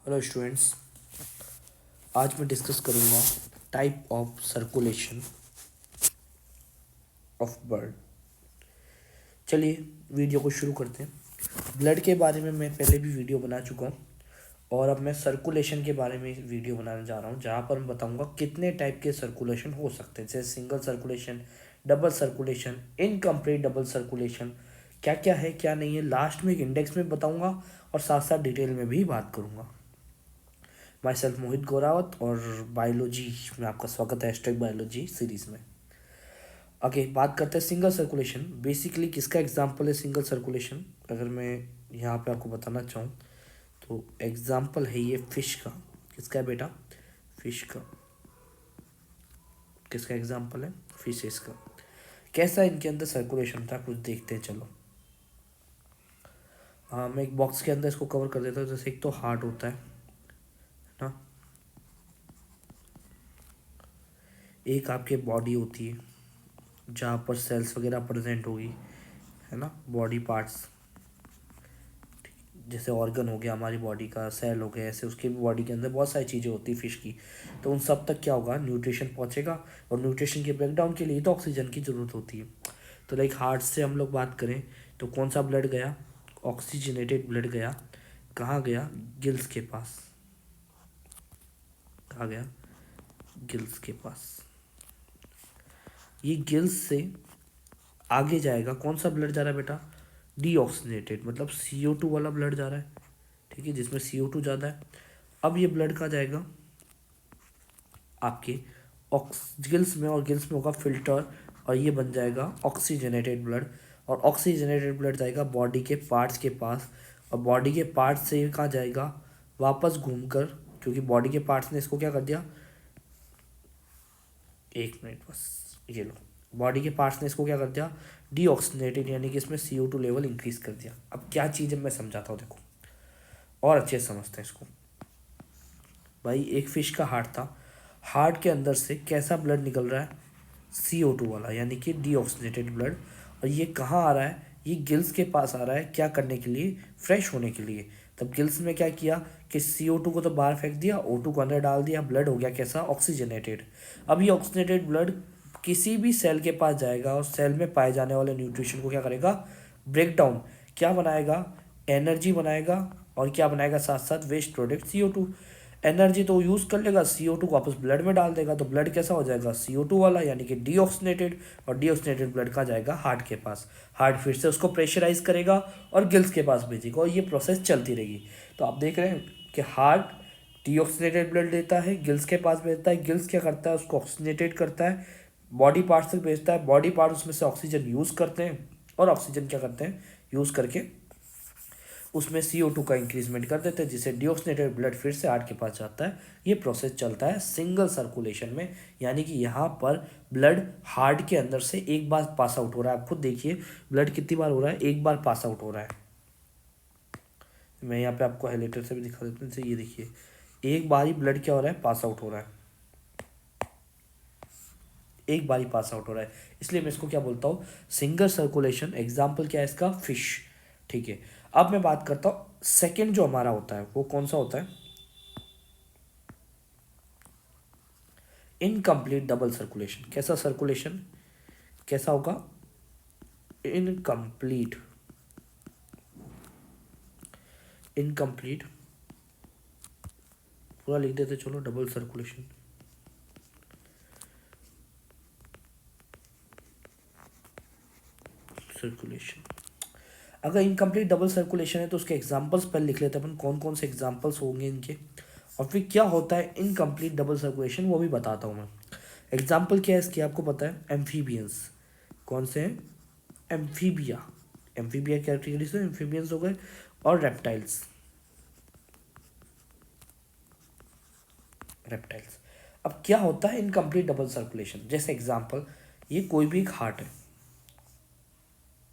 Hello students. आज मैं discuss करूँगा type of circulation of blood. चलिए वीडियो को शुरू करते हैं। ब्लड के बारे में मैं पहले भी वीडियो बना चुका हूँ और अब मैं सर्कुलेशन के बारे में वीडियो बनाने जा रहा हूँ, जहाँ पर मैं बताऊँगा कितने टाइप के सर्कुलेशन हो सकते हैं, जैसे single circulation, double circulation, incomplete double circulation, क्या क्या है क्या नहीं है। लास्ट में एक इंडेक्स में बताऊँगा और साथ साथ डिटेल में भी बात करूँगा। माई सेल्फ मोहित गोरावत और बायोलॉजी में आपका स्वागत है, हैशटैग बायोलॉजी सीरीज में। ओके, बात करते हैं सिंगल सर्कुलेशन। बेसिकली किसका एग्जांपल है सिंगल सर्कुलेशन? अगर मैं यहाँ पे आपको बताना चाहूँ तो एग्जांपल है ये फिश का। किसका है बेटा? फिश का। किसका एग्जांपल है? फिशेस का। कैसा इनके अंदर सर्कुलेशन था कुछ देखते हैं, चलो। हाँ, मैं एक बॉक्स के अंदर इसको कवर कर देता हूँ। जैसे एक तो हार्ट होता है ना, एक आपके बॉडी होती है जहाँ पर सेल्स वगैरह प्रेजेंट होगी, है ना, बॉडी पार्ट्स। जैसे ऑर्गन हो गया हमारी बॉडी का, सेल हो गया, ऐसे उसकी बॉडी के अंदर बहुत सारी चीज़ें होती है फिश की। तो उन सब तक क्या होगा? न्यूट्रिशन पहुंचेगा, और न्यूट्रिशन के ब्रेकडाउन के लिए तो ऑक्सीजन की ज़रूरत होती है। तो लाइक हार्ट से हम लोग बात करें तो कौन सा ब्लड गया? ऑक्सीजनेटेड ब्लड गया। कहाँ गया? गिल्स के पास। कहाँ गया? गिल्स के पास। ये गिल्स से आगे जाएगा। कौन सा ब्लड जा रहा है बेटा? डीऑक्सीजनेटेड, मतलब CO2 वाला ब्लड जा रहा है, ठीक है, जिसमें CO2 ज़्यादा है। अब ये ब्लड कहाँ जाएगा? आपके गिल्स में, और गिल्स में होगा फिल्टर, और ये बन जाएगा ऑक्सीजनेटेड ब्लड। और ऑक्सीजनेटेड ब्लड जाएगा बॉडी के पार्ट्स के पास, और बॉडी के पार्ट्स से ये कहाँ जाएगा? वापस घूमकर, क्योंकि बॉडी के पार्ट्स ने इसको क्या कर दिया, एक मिनट बस, ये लो, बॉडी के पार्ट्स ने इसको क्या कर दिया? डीऑक्सीजनेटेड, यानी कि इसमें CO2 लेवल इंक्रीज कर दिया। अब क्या चीज़ है मैं समझाता हूँ, देखो और अच्छे से समझते हैं इसको। भाई एक फिश का हार्ट था, हार्ट के अंदर से कैसा ब्लड निकल रहा है? CO2 वाला, यानी कि डीऑक्सीजनेटेड ब्लड। और ये कहाँ आ रहा है? ये गिल्स के पास आ रहा है। क्या करने के लिए? फ्रेश होने के लिए। तब गिल्स में क्या किया कि CO2 को तो बाहर फेंक दिया, O2 को अंदर डाल दिया, ब्लड हो गया कैसा? ऑक्सीजनेटेड। अब ये ऑक्सीजनेटेड ब्लड किसी भी सेल के पास जाएगा और सेल में पाए जाने वाले न्यूट्रिशन को क्या करेगा? Break down. क्या बनाएगा? एनर्जी बनाएगा। और क्या बनाएगा साथ साथ? Waste product CO2। एनर्जी तो यूज़ कर लेगा, CO2 को वापस ब्लड में डाल देगा, तो ब्लड कैसा हो जाएगा? CO2 वाला, यानी कि डीऑक्सीनेटेड। और डीऑक्सीनेटेड ब्लड का जाएगा हार्ट के पास। हार्ट फिर से उसको प्रेशराइज करेगा और गिल्स के पास भेजेगा, और ये प्रोसेस चलती रहेगी। तो आप देख रहे हैं कि हार्ट डीऑक्सीनेटेड ब्लड देता है, गिल्स के पास भेजता है, गिल्स क्या करता है? उसको ऑक्सीजनेटेड करता है, बॉडी पार्ट्स तक भेजता है, बॉडी पार्ट उसमें से ऑक्सीजन यूज़ करते हैं, और ऑक्सीजन क्या करते हैं? यूज़ करके उसमें CO2 का इंक्रीजमेंट कर देते हैं, जिससे डिऑक्सीनेटेड ब्लड फिर से हार्ट के पास जाता है। ये प्रोसेस चलता है सिंगल सर्कुलेशन में, यानी कि यहाँ पर ब्लड हार्ट के अंदर से एक बार पास आउट हो रहा है। आप खुद देखिए ब्लड कितनी बार हो रहा है? एक बार पास आउट हो रहा है। मैं यहाँ पे आपको हाईलाइटर से भी दिखा देता हूँ। जैसे ये देखिए, एक बार ही ब्लड क्या हो रहा है? पास आउट हो रहा है। एक बार ही पास आउट हो रहा है, इसलिए मैं इसको क्या बोलता हूँ? Single circulation. एग्जाम्पल क्या है इसका? फिश। ठीक है, अब मैं बात करता हूँ सेकेंड जो हमारा होता है वो कौन सा होता है? Incomplete double circulation. कैसा सर्कुलेशन? कैसा होगा? इनकम्प्लीट। इनकम्प्लीट पूरा लिख देते चलो, डबल सर्कुलेशन। सर्कुलेशन। अगर इनकम्प्लीट डबल सर्कुलेशन है तो उसके एग्जांपल्स पहले लिख लेते हैं अपन, कौन कौन से एग्जांपल्स होंगे इनके, और फिर क्या होता है इनकम्प्लीट डबल सर्कुलेशन वो भी बताता हूँ मैं। एग्जाम्पल क्या है इसकी? आपको पता है, एम्फीबियंस। कौन से हैं? एम्फीबिया। एम्फीबिया कैटेगरी से एम्फीबियंस हो गए, और रेप्टाइल्स। रेप्टाइल्स। अब क्या होता है इनकम्प्लीट डबल सर्कुलेशन? जैसे एग्जांपल, ये कोई भी एक हार्ट है,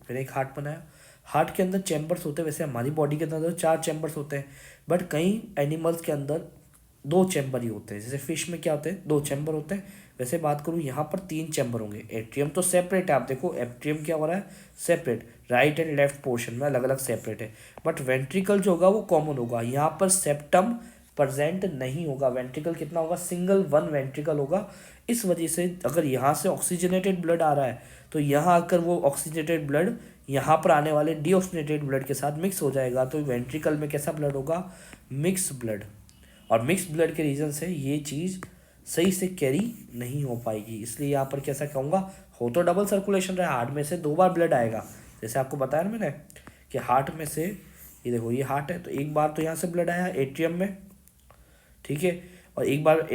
मैंने एक हार्ट बनाया। हार्ट के अंदर चैम्बर्स होते हैं, वैसे हमारी बॉडी के अंदर 4 चैम्बर्स होते हैं, बट कई एनिमल्स के अंदर 2 चैम्बर ही होते हैं। जैसे फिश में क्या होते हैं? 2 चैम्बर होते हैं। वैसे बात करूँ यहाँ पर 3 चैम्बर होंगे। एट्रियम तो सेपरेट है, आप देखो एट्रियम क्या हो रहा है? Separate. Right and left portion में अलग अलग सेपरेट है, बट वेंट्रिकल जो होगा वो कॉमन होगा। यहाँ पर सेप्टम प्रेजेंट नहीं होगा। वेंट्रिकल कितना होगा, सिंगल वन वेंट्रिकल होगा। इस वजह से अगर यहाँ से ऑक्सीजनेटेड ब्लड आ रहा है तो यहाँ आकर वो ऑक्सीजनेटेड ब्लड यहाँ पर आने वाले डीऑक्सीजनेटेड ब्लड के साथ मिक्स हो जाएगा, तो वेंट्रिकल में कैसा ब्लड होगा, मिक्स ब्लड। और मिक्स ब्लड के रीज़न से ये चीज़ सही से कैरी नहीं हो पाएगी, इसलिए यहाँ पर कैसा कहूँगा, हो तो डबल सर्कुलेशन रहा है, हार्ट में से 2 बार ब्लड आएगा। जैसे आपको बताया ना मैंने कि हार्ट में से, ये देखो ये हार्ट है, तो एक बार तो यहाँ से ब्लड आया एट्रियम में, ठीक है, और एक बार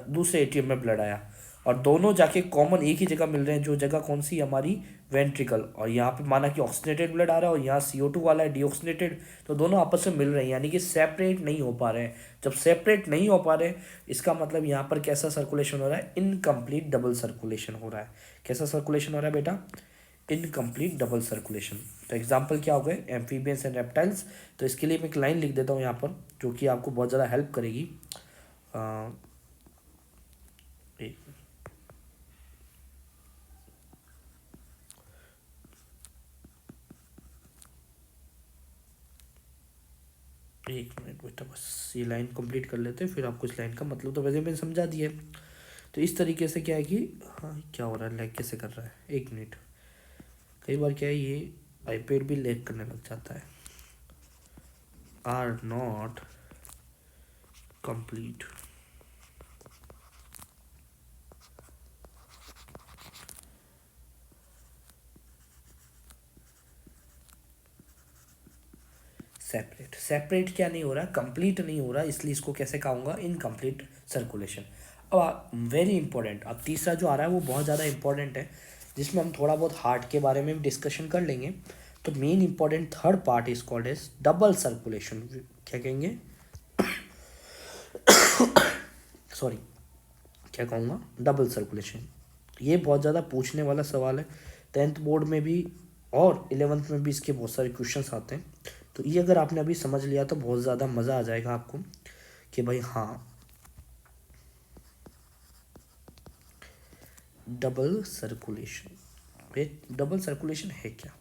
दूसरे एट्रियम में ब्लड आया, और दोनों जाके कॉमन एक ही जगह मिल रहे हैं, जो जगह कौन सी, हमारी वेंट्रिकल। और यहाँ पे माना कि ऑक्सीजनेटेड ब्लड आ रहा है और यहाँ CO2 वाला है डीऑक्सीजनेटेड, तो दोनों आपस में मिल रहे हैं, यानी कि सेपरेट नहीं हो पा रहे हैं। जब सेपरेट नहीं हो पा रहे, इसका मतलब यहाँ पर कैसा सर्कुलेशन हो रहा है, इनकम्प्लीट डबल सर्कुलेशन हो रहा है। कैसा सर्कुलेशन हो रहा है बेटा, इनकम्प्लीट डबल सर्कुलेशन। तो एग्जाम्पल क्या हो गए, एम्फीबियंस एंड रेप्टाइल्स। तो इसके लिए मैं एक लाइन लिख देता हूँ यहाँ पर, जो कि आपको बहुत ज़्यादा हेल्प करेगी। एक एक मिनट बेटा, बस ये लाइन कंप्लीट कर लेते हैं, फिर आपको इस लाइन का मतलब तो वैसे मैंने समझा दिया है। तो इस तरीके से क्या है कि, हाँ क्या हो रहा है, लैग कैसे कर रहा है, एक मिनट। कई बार क्या है, ये आईपैड भी लैग करने लग जाता है। Are not complete. Separate, separate क्या नहीं हो रहा, कंप्लीट नहीं हो रहा, इसलिए इसको कैसे कहूँगा, इनकम्प्लीट सर्कुलेशन। अब वेरी इंपॉर्टेंट, अब तीसरा जो आ रहा है वो बहुत ज़्यादा इंपॉर्टेंट है, जिसमें हम थोड़ा बहुत हार्ट के बारे में भी डिस्कशन कर लेंगे। तो main important third part is called as double circulation. क्या कहेंगे, सॉरी, क्या कहूँगा, डबल सर्कुलेशन। ये बहुत ज़्यादा पूछने वाला सवाल है, 10th बोर्ड में भी और 11th में भी इसके बहुत सारे क्वेश्चंस आते हैं। तो ये अगर आपने अभी समझ लिया तो बहुत ज़्यादा मज़ा आ जाएगा आपको कि भाई हाँ, डबल सर्कुलेशन, डबल सर्कुलेशन है क्या।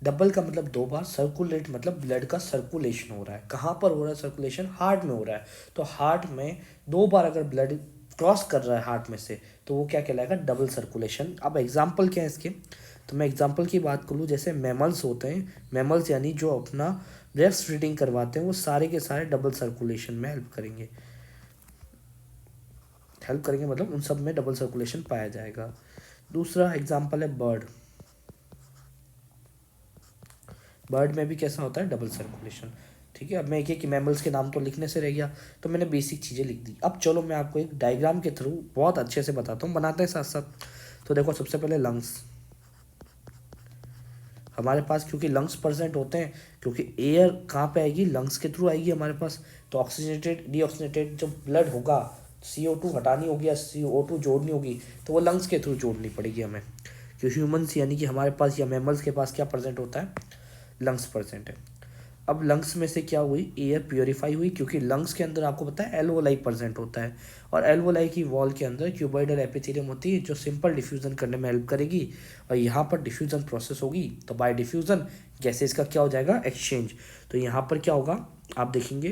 डबल का मतलब 2 बार, सर्कुलेट मतलब ब्लड का सर्कुलेशन हो रहा है। कहाँ पर हो रहा है सर्कुलेशन, हार्ट में हो रहा है। तो हार्ट में 2 बार अगर ब्लड क्रॉस कर रहा है हार्ट में से, तो वो क्या कहलाएगा, डबल सर्कुलेशन। अब एग्जाम्पल क्या है इसके, तो मैं एग्जाम्पल की बात करूँ, जैसे मैमल्स होते हैं, मैमल्स यानी जो अपना ब्रेस्ट फीडिंग करवाते हैं, वो सारे के सारे डबल सर्कुलेशन में हेल्प करेंगे। हेल्प करेंगे मतलब उन सब में डबल सर्कुलेशन पाया जाएगा। दूसरा एग्जाम्पल है बर्ड। बर्ड में भी कैसा होता है, डबल सर्कुलेशन। ठीक है, अब मैं एक एक मैमल्स के नाम तो लिखने से रह गया, तो मैंने बेसिक चीज़ें लिख दी। अब चलो मैं आपको एक डायग्राम के थ्रू बहुत अच्छे से बताता हूँ, बनाते हैं साथ साथ। तो देखो, सबसे पहले लंग्स हमारे पास, क्योंकि लंग्स प्रेजेंट होते हैं, क्योंकि एयर कहाँ पे आएगी, लंग्स के थ्रू आएगी हमारे पास। तो ऑक्सीजनेटेड डीऑक्सीजनेटेड जो ब्लड होगा, CO2 हटानी होगी या CO2 जोड़नी होगी, तो वो लंग्स के थ्रू जोड़नी पड़ेगी हमें। क्योंकि ह्यूमंस यानी कि हमारे पास या मैमल्स के पास क्या प्रेजेंट होता है, लंग्स प्रेजेंट है। अब लंग्स में से क्या हुई, एयर प्योरीफाई हुई, क्योंकि लंग्स के अंदर आपको पता है एल्वोलाई प्रेजेंट होता है, और एल्वोलाई की वॉल के अंदर क्यूबॉइडल एपिथेलियम होती है, जो सिंपल डिफ्यूजन करने में हेल्प करेगी। और यहाँ पर डिफ्यूजन प्रोसेस होगी, तो बाय डिफ्यूजन गैसेस का क्या हो जाएगा, एक्सचेंज। तो यहाँ पर क्या होगा, आप देखेंगे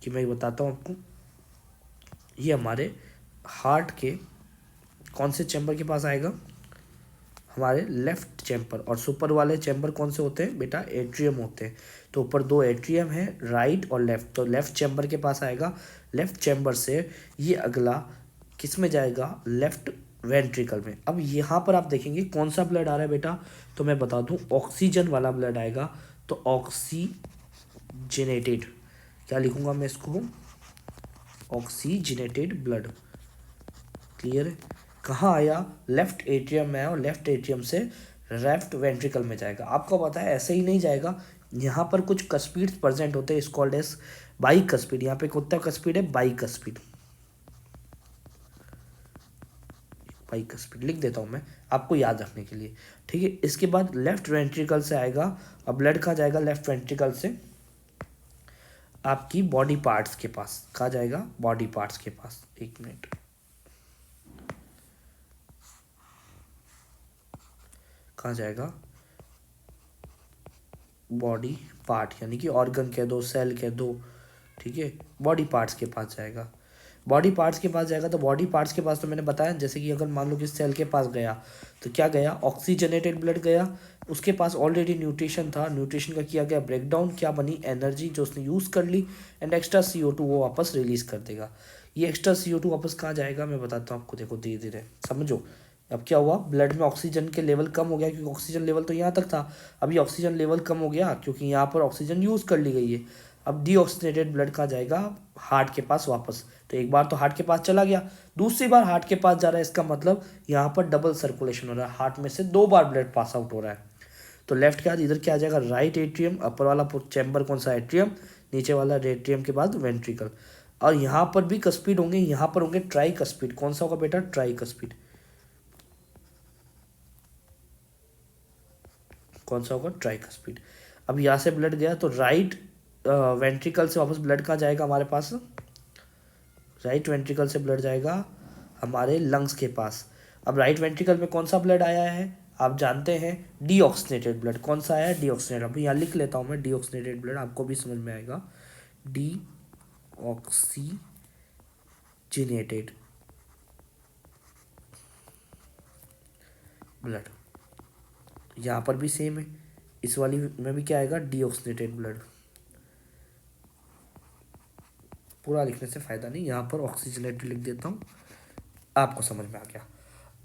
कि मैं बताता हूँ आपको, ये हमारे हार्ट के कौन से चैम्बर के पास आएगा, हमारे लेफ्ट चैम्बर। और सुपर वाले चैम्बर कौन से होते हैं बेटा, एट्रियम होते हैं। तो ऊपर 2 एट्रियम है, राइट और लेफ्ट, तो लेफ्ट चैम्बर के पास आएगा। लेफ्ट चैम्बर से ये अगला किस में जाएगा, लेफ्ट वेंट्रिकल में। अब यहाँ पर आप देखेंगे कौन सा ब्लड आ रहा है बेटा, तो मैं बता दूँ, ऑक्सीजन वाला ब्लड आएगा। तो ऑक्सीजनेटेड, क्या लिखूंगा मैं इसको, ऑक्सीजनेटेड ब्लड। क्लियर है, कहाँ आया, लेफ्ट एट्रियम में आया, और लेफ्ट एट्रियम से लेफ्ट वेंट्रिकल में जाएगा। आपको पता है ऐसे ही नहीं जाएगा, यहाँ पर कुछ कस्पीड प्रेजेंट होते हैं, इस कॉल्ड एज बाइकस्पीड। यहाँ पे कितना कस्पीड है, बाइकस्पीड। बाइकस्पीड लिख देता हूँ मैं आपको याद रखने के लिए, ठीक है। इसके बाद लेफ्ट वेंट्रिकल से आएगा, अब ब्लड कहाँ जाएगा, लेफ्ट वेंट्रिकल से आपकी बॉडी पार्ट्स के पास। कहाँ जाएगा, बॉडी पार्ट्स के पास। एक मिनट, कहाँ जाएगा, बॉडी पार्ट, यानी कि ऑर्गन कह दो, सेल कह दो, ठीक है, बॉडी पार्ट्स के पास जाएगा। बॉडी पार्ट्स के पास जाएगा तो बॉडी पार्ट्स के पास तो मैंने बताया, जैसे कि अगर मान लो कि सेल के पास गया तो क्या गया, ऑक्सीजनेटेड ब्लड गया, उसके पास ऑलरेडी न्यूट्रिशन था, न्यूट्रिशन का किया गया ब्रेकडाउन, क्या बनी एनर्जी जो उसने यूज़ कर ली, एंड एक्स्ट्रा CO2 वो वापस रिलीज़ कर देगा। ये एक्स्ट्रा CO2 वापस कहाँ जाएगा मैं बताता हूँ आपको, देखो धीरे धीरे समझो। अब क्या हुआ, ब्लड में ऑक्सीजन के लेवल कम हो गया, क्योंकि ऑक्सीजन लेवल तो यहाँ तक था, अभी ऑक्सीजन लेवल कम हो गया क्योंकि यहाँ पर ऑक्सीजन यूज़ कर ली गई है। अब डीऑक्सीजनेटेड ब्लड कहाँ जाएगा, हार्ट के पास वापस। तो एक बार तो हार्ट के पास चला गया, दूसरी बार हार्ट के पास जा रहा है, इसका मतलब यहाँ पर डबल सर्कुलेशन हो रहा है, हार्ट में से 2 बार ब्लड पास आउट हो रहा है। तो लेफ्ट के बाद इधर क्या आ जाएगा, राइट एट्रियम, अपर वाला चैम्बर कौन सा, एट्रियम, नीचे वाला एट्रियम के बाद वेंट्रिकल। और यहाँ पर भी कस्पिड होंगे, यहाँ पर होंगे ट्राई कस्पिड। कौन सा होगा बेटा, ट्राई कस्पिड। कौन सा होगा, ट्राई कस्पिड। अब यहाँ से ब्लड गया तो राइट वेंट्रिकल से वापस ब्लड कहाँ जाएगा हमारे पास, राइट वेंट्रिकल से ब्लड जाएगा हमारे लंग्स के पास। अब राइट वेंट्रिकल में कौन सा ब्लड आया है, आप जानते हैं डीऑक्सीनेटेड ब्लड। कौन सा आया है, डीऑक्सीनेटेड। अब यहाँ लिख लेता हूँ मैं, डीऑक्सीनेटेड ब्लड, आपको भी समझ में आएगा, डीऑक्सीजिनेटेड ब्लड। यहाँ पर भी सेम है, इस वाली में भी क्या आएगा, डीऑक्सीनेटेड ब्लड। पूरा लिखने से फ़ायदा नहीं, यहाँ पर ऑक्सीजनेटेड लिख देता हूँ, आपको समझ में आ गया।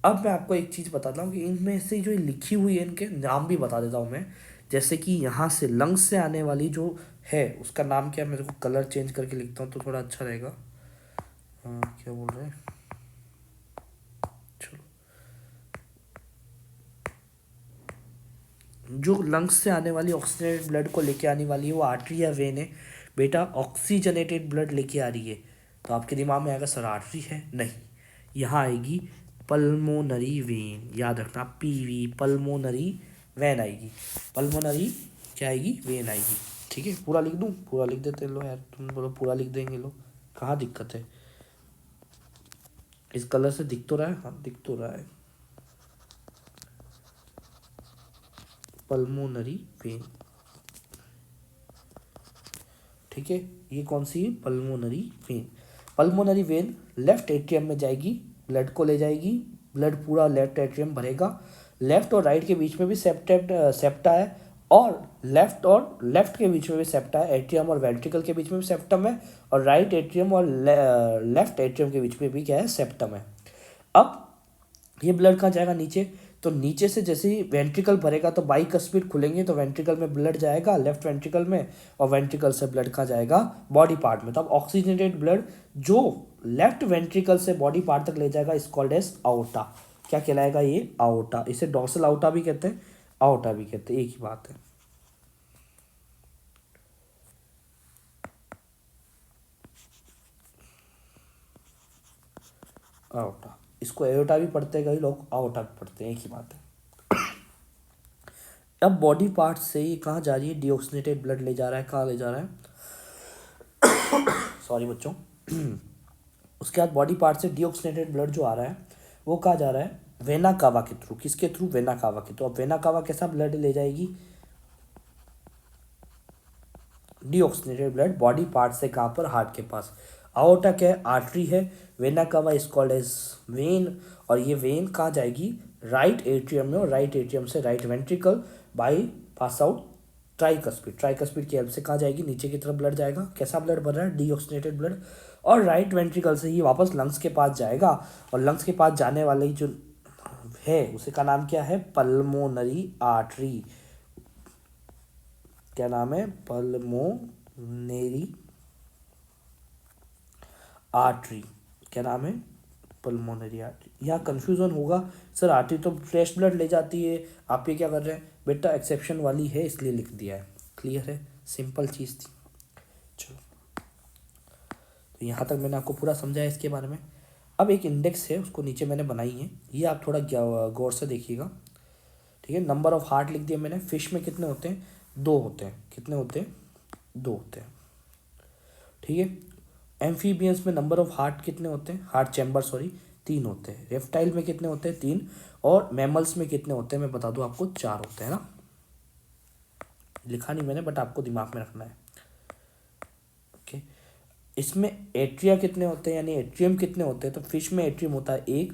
अब मैं आपको एक चीज़ बताता हूँ कि इनमें से जो लिखी हुई है इनके नाम भी बता देता हूँ मैं। जैसे कि यहाँ से लंग्स से आने वाली जो है उसका नाम क्या है, मेरे को कलर चेंज करके लिखता हूँ तो थोड़ा अच्छा रहेगा। क्या बोल रहे हैं, चलो, जो लंग्स से आने वाली ऑक्सीजनेटेड ब्लड को लेके आने वाली है वो आर्टरी या वेन है बेटा, ऑक्सीजनेटेड ब्लड लेके आ रही है। तो आपके दिमाग में आएगा सर आर्टरी है, नहीं, यहाँ आएगी पल्मोनरी वेन, याद रखना, PV पल्मोनरी वैन आएगी, पल्मोनरी क्या आएगी, वेन आएगी। ठीक है, पूरा लिख दूँ, पूरा लिख देते लो यार, तुम बोलो पूरा लिख देंगे, लो कहाँ दिक्कत है, इस कलर से दिख तो रहा है, हाँ दिख तो रहा है, पल्मोनरी वेन। ठीक है, ये कौन सी है, pulmonary vein. Pulmonary vein left atrium में जाएगी, ब्लड को ले जाएगी, ब्लड पूरा लेफ्ट एट्रियम भरेगा, लेफ्ट और राइट के बीच में भी सेप्टा है, और लेफ्ट के बीच में भी सेप्टा है, एट्रियम और वेंट्रिकल के बीच में भी सेप्टम है, और राइट एट्रियम और लेफ्ट एट्रियम के बीच में भी क्या है, सेप्टम है। अब ये ब्लड कहाँ जाएगा, नीचे। तो नीचे से जैसे ही वेंट्रिकल भरेगा तो बाइकस्पिड खुलेंगे, तो वेंट्रिकल में ब्लड जाएगा लेफ्ट वेंट्रिकल में, और वेंट्रिकल से ब्लड कहाँ जाएगा, बॉडी पार्ट में। तो अब ऑक्सीजनेटेड ब्लड जो लेफ्ट वेंट्रिकल से बॉडी पार्ट तक ले जाएगा इस कॉल्ड एज आउटा। क्या कहलाएगा ये, आउटा। इसे डॉर्सल आउटा भी कहते हैं, आउटा भी कहते हैं, एक ही बात है। आउटा, इसको एओटा भी पढ़ते हैं कई लोग, आउटा भी पढ़ते हैं, एक ही बात है। अब बॉडी पार्ट से ये कहाँ जा रही है, डीऑक्सीनेटेड ब्लड ले जा रहा है, कहाँ ले जा रहा है, सॉरी बच्चों। उसके बाद बॉडी पार्ट से डीऑक्सीनेटेड ब्लड जो आ रहा है वो कहाँ जा रहा है, वेना कावा के थ्रू। किसके थ्रू, वेना कावा के थ्रू। अब वेना कावा कैसा ब्लड ले जाएगी, डीऑक्सीनेटेड ब्लड बॉडी पार्ट से कहाँ पर, हार्ट के पास। आओर्टा क्या है, आर्टरी है, vena cava is called as when, और ये वेन कहाँ जाएगी, राइट एट्रियम में, और राइट एट्रियम से right ventricle by pass out tricuspid. Tricuspid की हेल्प से कहाँ जाएगी, नीचे की तरफ ब्लड जाएगा। कैसा ब्लड भर रहा है, डीऑक्सीनेटेड ब्लड, और राइट वेंट्रिकल से ही वापस लंग्स के पास जाएगा, और लंग्स के पास जाने वाली जो है उसे का नाम क्या है, पल्मोनरी आर्टरी। क्या नाम है, पल्मोनरी आर्टरी। क्या नाम है, पल्मोनरी आर्टरी। यहाँ कन्फ्यूजन होगा, सर आर्टरी तो फ्रेश ब्लड ले जाती है, आप ये क्या कर रहे हैं बेटा, एक्सेप्शन वाली है इसलिए लिख दिया है। क्लियर है, सिंपल चीज़ थी। चलो, तो यहाँ तक मैंने आपको पूरा समझाया इसके बारे में। अब एक इंडेक्स है, उसको नीचे मैंने बनाई है, ये आप थोड़ा गौर से देखिएगा। ठीक है, नंबर ऑफ हार्ट लिख दिया मैंने। फिश में कितने होते हैं, 2 होते हैं। कितने होते हैं, 2 होते हैं। ठीक है, एम्फीबियंस में नंबर ऑफ हार्ट कितने होते हैं, हार्ट चैम्बर सॉरी, 3 होते हैं। रेप्टाइल में कितने होते हैं, 3, और मैमल्स में कितने होते हैं मैं बता दूं आपको, 4 होते हैं ना। लिखा नहीं मैंने, बट आपको दिमाग में रखना है। ओके, इसमें एट्रिया कितने होते हैं यानी एट्रियम कितने होते हैं, तो फिश में एट्रियम होता है एक,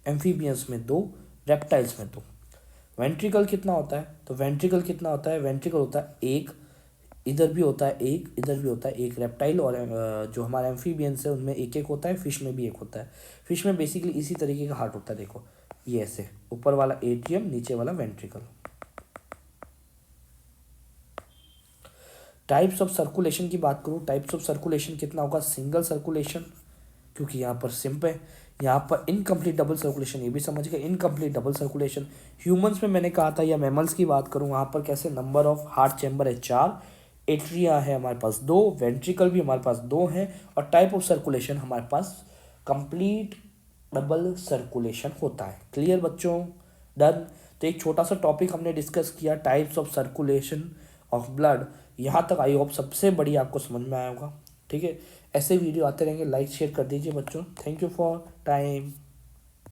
एम्फीबियंस में दो, रेप्टाइल्स में दो। वेंट्रिकल कितना होता है, तो वेंट्रिकल कितना होता है, वेंट्रिकल होता है एक, इधर भी होता है एक, इधर भी होता है एक। रेप्टाइल और जो हमारे एम्फीबियंस है उनमें एक एक होता है, फिश में भी एक होता है। फिश में बेसिकली इसी तरीके का हार्ट होता है, देखो ये ऐसे, ऊपर वाला एट्रियम, नीचे वाला वेंट्रिकल। टाइप्स ऑफ सर्कुलेशन की बात करूँ, टाइप्स ऑफ सर्कुलेशन कितना होगा, सिंगल सर्कुलेशन, क्योंकि यहाँ पर सिंप है, यहाँ पर इनकम्प्लीट डबल सर्कुलेशन, ये भी समझ गए, इनकम्प्लीट डबल सर्कुलेशन। ह्यूमंस में मैंने कहा था, या मैमल्स की बात करूँ, वहाँ पर कैसे, नंबर ऑफ हार्ट चैम्बर है 4, एट्रिया है हमारे पास 2, वेंट्रिकल भी हमारे पास 2 हैं, और टाइप ऑफ सर्कुलेशन हमारे पास कंप्लीट डबल सर्कुलेशन होता है। क्लियर बच्चों, डन। तो एक छोटा सा टॉपिक हमने डिस्कस किया, types of circulation of blood. यहाँ तक आई होप सबसे बड़ी आपको समझ में आया होगा। ठीक है, ऐसे वीडियो आते रहेंगे, लाइक शेयर कर दीजिए बच्चों। Thank you for time.